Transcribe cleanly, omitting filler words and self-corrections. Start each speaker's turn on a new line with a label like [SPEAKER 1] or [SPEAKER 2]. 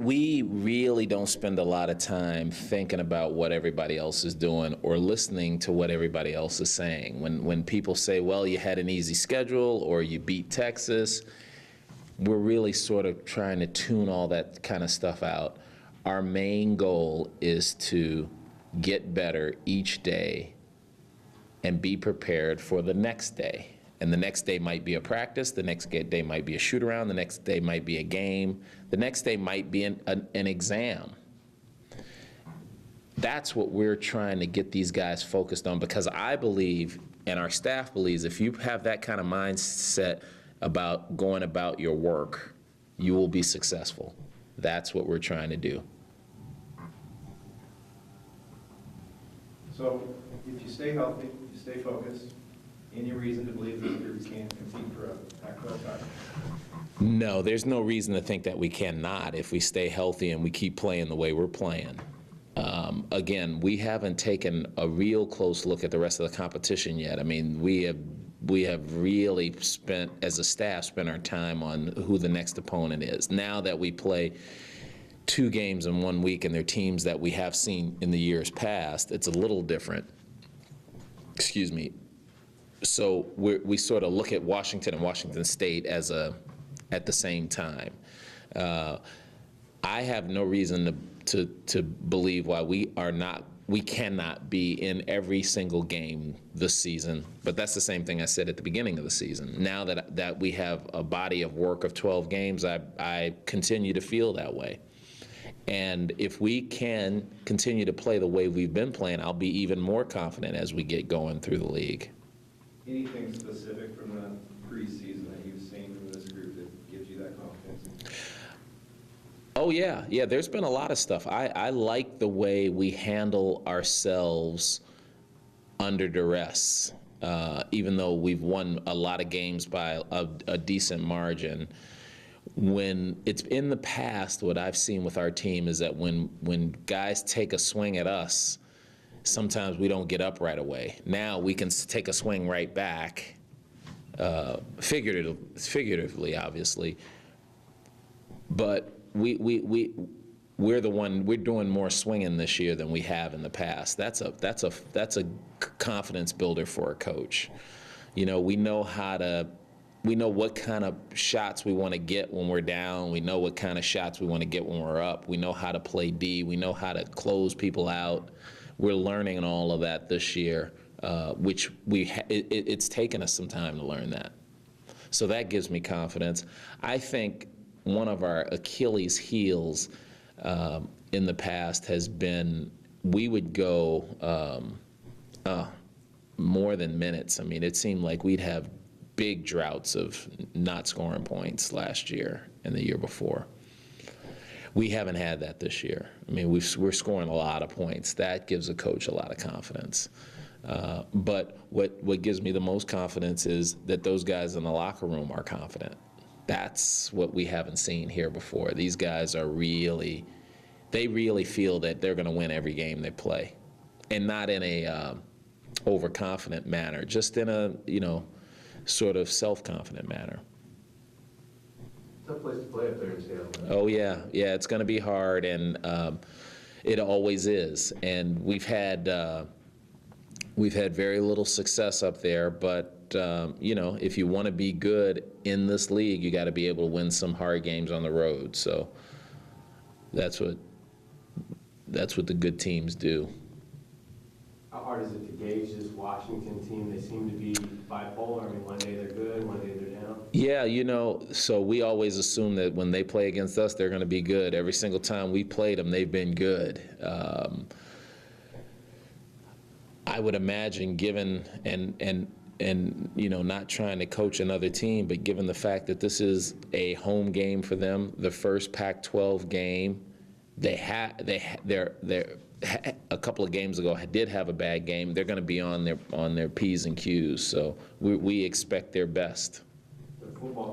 [SPEAKER 1] We really don't spend a lot of time thinking about what everybody else is doing or listening to what everybody else is saying. When people say, well, you had an easy schedule or you beat Texas, we're really sort of trying to tune all that kind of stuff out. Our main goal is to get better each day and be prepared for the next day. And the next day might be a practice, the next day might be a shoot around, the next day might be a game, the next day might be an exam. That's what we're trying to get these guys focused on, because I believe, and our staff believes, if you have that kind of mindset about going about your work, you will be successful. That's what we're trying to do.
[SPEAKER 2] So if you stay healthy, you stay focused, any reason to believe that you can't compete for a Pac-12 title?
[SPEAKER 1] No, there's no reason to think that we cannot if we stay healthy and we keep playing the way we're playing. Again, we haven't taken a real close look at the rest of the competition yet. I mean, we have really spent, as a staff, spent our time on who the next opponent is. Now that we play 2 games in 1 week and they're teams that we have seen in the years past, it's a little different. Excuse me. So we sort of look at Washington and Washington State as at the same time. I have no reason to believe why we cannot be in every single game this season. But that's the same thing I said at the beginning of the season. Now that we have a body of work of 12 games, I continue to feel that way. And if we can continue to play the way we've been playing, I'll be even more confident as we get going through the league.
[SPEAKER 2] Anything specific from the preseason that you've seen from this group that gives you that confidence?
[SPEAKER 1] Oh, yeah. Yeah, there's been a lot of stuff. I like the way we handle ourselves under duress. Even though we've won a lot of games by a decent margin, when it's in the past, what I've seen with our team is that when guys take a swing at us, sometimes we don't get up right away. Now we can take a swing right back, figuratively, obviously. But we're doing more swinging this year than we have in the past. That's a confidence builder for a coach. You know, we know what kind of shots we want to get when we're down. We know what kind of shots we want to get when we're up. We know how to play D. We know how to close people out. We're learning all of that this year, which it's taken us some time to learn that. So that gives me confidence. I think one of our Achilles heels in the past has been we would go more than minutes. I mean, it seemed like we'd have big droughts of not scoring points last year and the year before. We haven't had that this year. I mean, we're scoring a lot of points. That gives a coach a lot of confidence. But what gives me the most confidence is that those guys in the locker room are confident. That's what we haven't seen here before. These guys are they really feel that they're going to win every game they play, and not in a overconfident manner, just in a sort of self-confident manner.
[SPEAKER 3] Tough place to play up there in Seattle.
[SPEAKER 1] Oh yeah, it's going to be hard, and it always is. And we've had very little success up there, but if you want to be good in this league, you got to be able to win some hard games on the road. So that's what the good teams do.
[SPEAKER 3] How hard is it to gauge this Washington team? They seem to be bipolar. I mean, one day they're good, one day they're down.
[SPEAKER 1] Yeah, so we always assume that when they play against us, they're going to be good. Every single time we played them, they've been good. I would imagine, given and not trying to coach another team, but given the fact that this is a home game for them, the first Pac-12 game, they're a couple of games ago did have a bad game. They're going to be on their P's and Q's, so we expect their best.
[SPEAKER 3] The football